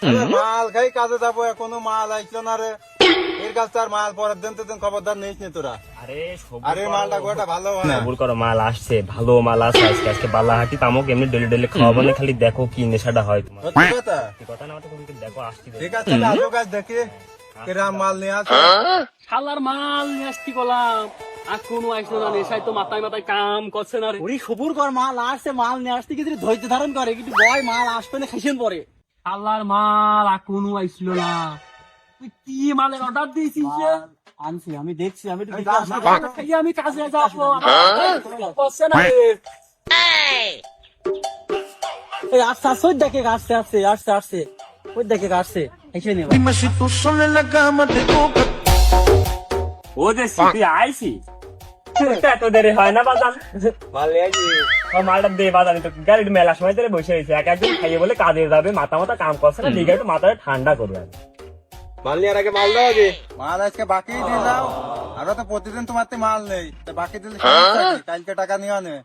মাল খাই কাজে যাবো, এখনো মাল আইসলো না রে। এর কাছে তার মাল পরের দিন তো খবরদার নিস নি তোরা। আরে মালটা গোটা ভালো হয় না। সবুর করো, মাল আসছে, ভালো মাল আসছে আজকে। আজকে বালাহাটি তামুক এমনি ডেলি ডেলি খাওয়াবো না, খালি দেখো কি নেশাটা হয় তোমার। সত্যি কথা? কথা না তুমি দেখো আসছি। ঠিক আছে, আজও কাজ দেখি কিরাম মাল নিয়ে আসে। শালার মাল নিয়ে আসতে গেলাম, আর কোনো আইসলো না, নেশায় তো মাথায় মাথায় কাম করছে না রে। ওই সবুর কর, মাল আসছে, মাল নিয়ে আসতে কিছু ধৈর্য ধারণ করে, কিন্তু বয় মাল আসবে না খাইছেন পরে। শালার মাল আর কোনো আইসলো না। তুই কি মালের অর্ডার দিয়েছিস রে? আনছি, আমি দেখছি, আমি একটু এই দেখে যা, আসি। যা, খাইয়ে আমি কাজে যাবো, করছে না রে। এই আসছে আসছে, ওই দেখে আসছে আসছে আসছে আসছে, ওই দেখে আসছে, এসে নেবা। ও যে তুই আইসি এত দেরি হয় না বাজান? মাল নিয়ে আসি। মালটা দে বাজান, তো গাড়ির মেলা সময় ধরে বসে রয়েছে, এক একজন খাইয়ে বলে কাজে যাবে, মাথা মাথা কাম করছে না, লিগে একটু মাথাটা ঠান্ডা করবে। মাল নেওয়ার আগে মাল দাও আগে। মাল আজকে বাকি দিলাম, আরো তো প্রতিদিন তোমার তো মাল নেই, তো বাকি দিলে কালকে টাকা নিয়ে আনে।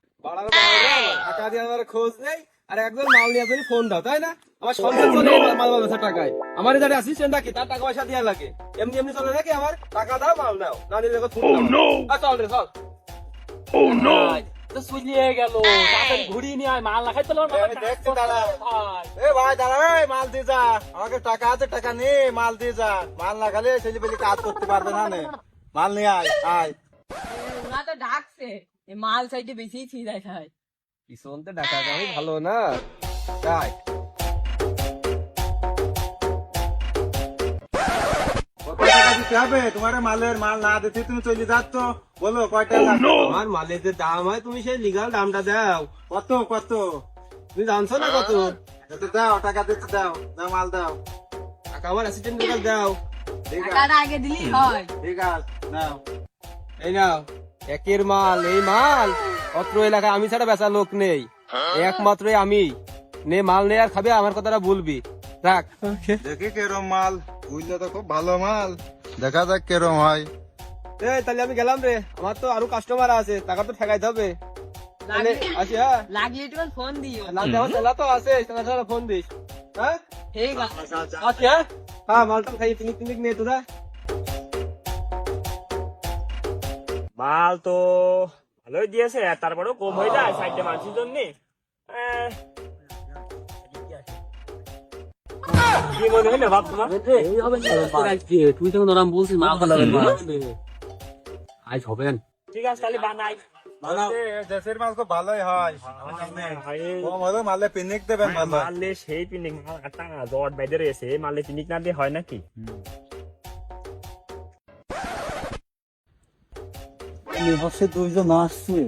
টাকা দিয়ে আমার খোঁজ নেই, আর একজন মাল নিয়ে আসলে ফোন দাও, তাই না? আমার সংসার চলে এই মাল ব্যবসা টাকায়। আমার যারা অ্যাসিস্ট্যান্ট রাখি তার টাকা পয়সা দেওয়া লাগে, এমনি এমনি চলে নাকি? আমার টাকা দাও, মাল নাও, না নিলে ফোন দাও। চল রে চল। তো সুলিয়ে গেল, তাড়াতাড়ি ঘুরিয়ে নিয়ে আয়, মাল না খাইতে পারবো না। আমি দেখছি দাঁড়া। এ ভাই দাঁড়া, এই মাল দিয়ে যা, আমাকে টাকা আছে, টাকা নে, মাল দিয়ে যা। মাল না খালে ছেলে পেলে কাজ করতে পারবে না নে। মাল নিয়ে আয় আয়। ওরা তো ডাকছে, এই মাল সাইডে বেশি ছিঁড়াই খায়। পিছনতে টাকা কামাই ভালো না, তাই কত টাকা দিতে হবে তোমার? মালের মাল না দিতে তুমি চলে যাচ্ছ, বলো কয়টা লাগবে? আমার মালের যে দাম হয় তুমি সেই লিগাল দামটা দাও। কত কত? তুমি জানছো না কত? এত দাও, টাকা দিতে দাও, দাও মাল দাও। টাকা আমার অ্যাসিস্ট্যান্ট লিগাল দাও। ঠিক আছে, টাকাটা আগে দিলেই হয়। ঠিক আছে, নাও। এই নাও একের মাল, এই মাল অত্র এলাকায় আমি ছাড়া বেচা লোক নেই, একমাত্রই আমি। নে মাল নে আর খাবে, আমার কথাটা বলবি, রাখ। দেখি কেরম মাল, বুঝলে তো খুব ভালো মাল, দেখা যাক কেরম হয়। এই তাহলে আমি গেলাম রে, আমার তো আরো কাস্টমার আছে, টাকা তো ঠেকাইতে হবে। তাহলে আসি, হ্যাঁ? লাগলে একটু ফোন দিও। না দেওয়া চেলা তো আছে, চেলা ফোন দিস, হ্যাঁ? ঠিক আছে। আসি, হ্যাঁ? হ্যাঁ, মালটা খাই, পিনিক টিনিক নে তোরা। মাল তো ভালোই দিয়েছে, আর তারপরেও কম হয়ে যায় সাইডে মানুষের জন্য। কি মনে হয় না ভাব তোমার? এই হবে না, আজকে তুই তখন ওরম বলছিস মাল ভালো হবে না। আজ হবে না। ঠিক আছে তাহলে বানাই। দেশের মাল খুব ভালোই হয়, কম হলেও মালে পিনিক দেবেন ভালো। মারলে সেই পিনিক, মাল আটা জট বাইরে রয়েছে, মারলে পিনিক না দিয়ে হয় নাকি? বসে দুইজন আসছে,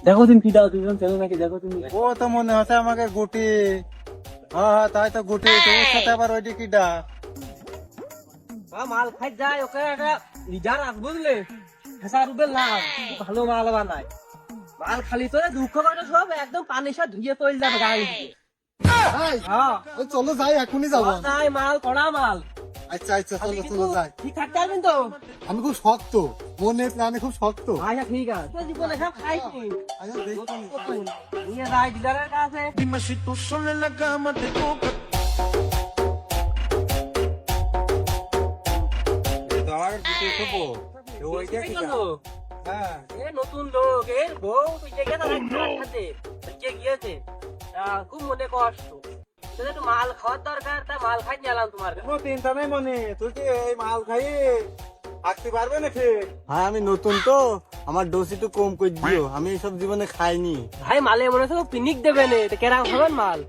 দেখো তুমি কিটা, দুইজন চেনো নাকি দেখো তুমি। ও তো মনে হচ্ছে আমাকে গুটি। হ্যাঁ হ্যাঁ, তাই তো গুটি, তোর সাথে আবার ওইটি কিটা? মাল খাই যায়, ওকে একটা লিডার আস, বুঝলে? ফেসার উপরে লাভ, ভালো মাল বানায়। মাল খালি তো দুঃখ করে সব একদম পানির সাথে ধুয়ে তৈরি যাবে গাড়ি দিয়ে। হ্যাঁ, চলো যাই, এখনই যাবো। নাই মাল কড়া মাল। আচ্ছা আচ্ছা, চলো চলো যাই। ঠিক থাকতে পারবেন তো? আমি খুব শক্ত, মনে প্রাণে খুব শক্ত। আচ্ছা ঠিক আছে, তো জীবনে সব খাইছি। আচ্ছা, দেখি। নিয়ে যাই ডিলারের কাছে। তো আমার গুটি খাবো, তো ওইটা এই কিটা? গেলো। হ্যাঁ, এ নতুন লোক, এর বউ তুই গেছে না একসাথে গিয়েছে, খুব মনে কষ্ট। তোদের একটু মাল খাওয়ার দরকার, তাই মাল খাই নিয়ে এলাম তোমার কাছে। কোনো চিন্তা নেই মনে, তুই কি এই মাল খাই থাকতে পারবে নাকি? হ্যাঁ, আমি নতুন তো, আমার ডোজ একটু কম করে দিও, আমি এইসব জীবনে খাইনি। ভাই মালে মনে হচ্ছে পিনিক দেবে না, এটা কেরাম খাবেন মাল।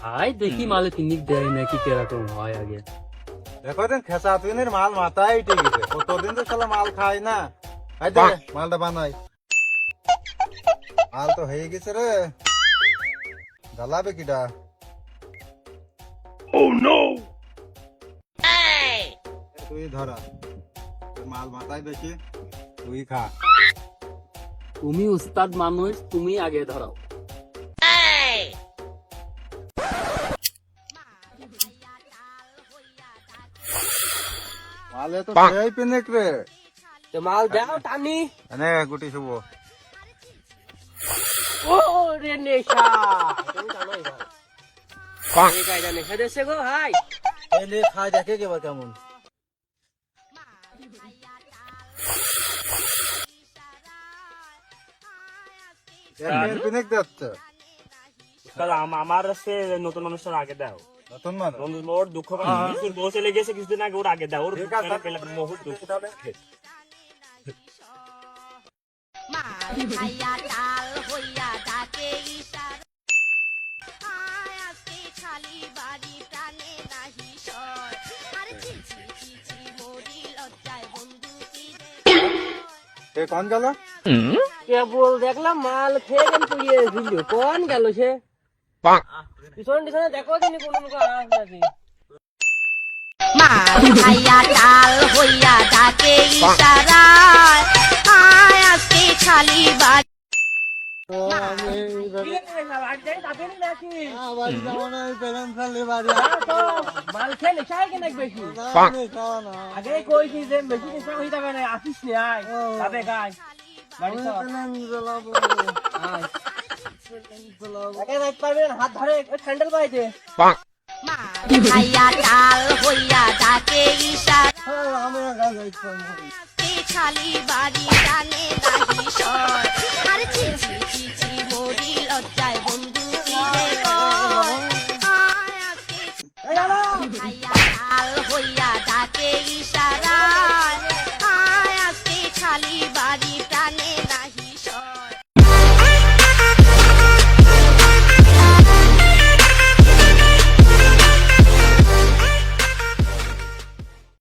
ভাই দেখি মালে পিনিক দেয় নাকি কিরকম হয় আগে। দেখো দিন খেসা তুইনের মাল মাথায় উঠে গেছে, কতদিন তো শালা মাল খাই না। এই দে, মালটা বানাই। মাল তো হয়ে গেছে রে, জ্বালাবে কিটা? তুই ধরা, তোর মাল মাথায় বেশি, তুই খা। তুমি উস্তাদ মানুষ, তুমি আগে ধরাও। মালে তো সেই পিনিক রে। তো মাল দাও টানি। এনে গুটি শুভ। ও রে নেশা, তুমি জানোই ভাই। এই কায়দা নেশা দিচ্ছে গো ভাই। এলে খাই দেখে কেবার কেমন। এর পিনিক দিচ্ছে। কাল আমার সে নতুন মানুষের আগে দাও, নতুন মানুষ। ওর দুঃখ তোর বউ চলে গেছে কিছুদিন আগে, ওর আগে দাও, ওর ঠিক আছে। পেলে বহুত দুঃখ হবে। মাল খাইয়া ডাল হইয়া ডাকে ইশারা আয় আজকে খালি বাড়ি টানে নাহি সর আরে চিচি চিচি মরি লজ্জায় বন্ধু কি রে এ কোন গেল? কেবল দেখলাম মাল খেয়ে গেল পুড়িয়ে দিল, কোন গেল সে? পিছনে পিছনে দেখো তিনি কোন লোক আস নাকি। মাল খাইয়া ডাল হইয়া ডাকে ইশারা আয় আজকে খালি বাড়ি মাল খেয়ে নেশা হয় কেন বেশি? আগে কইছি যে বেশি নেশা হয়ে যাবে না, আসিস নি আয় যাবে গাই বাড়ি চল। আয়। একে যাইতে পারবি না, হাত ধরে স্যান্ডেল পাইছে। মাল খাইয়া ডাল হইয়া ডাকে ইশারা আজকে খালি বাড়ি টানে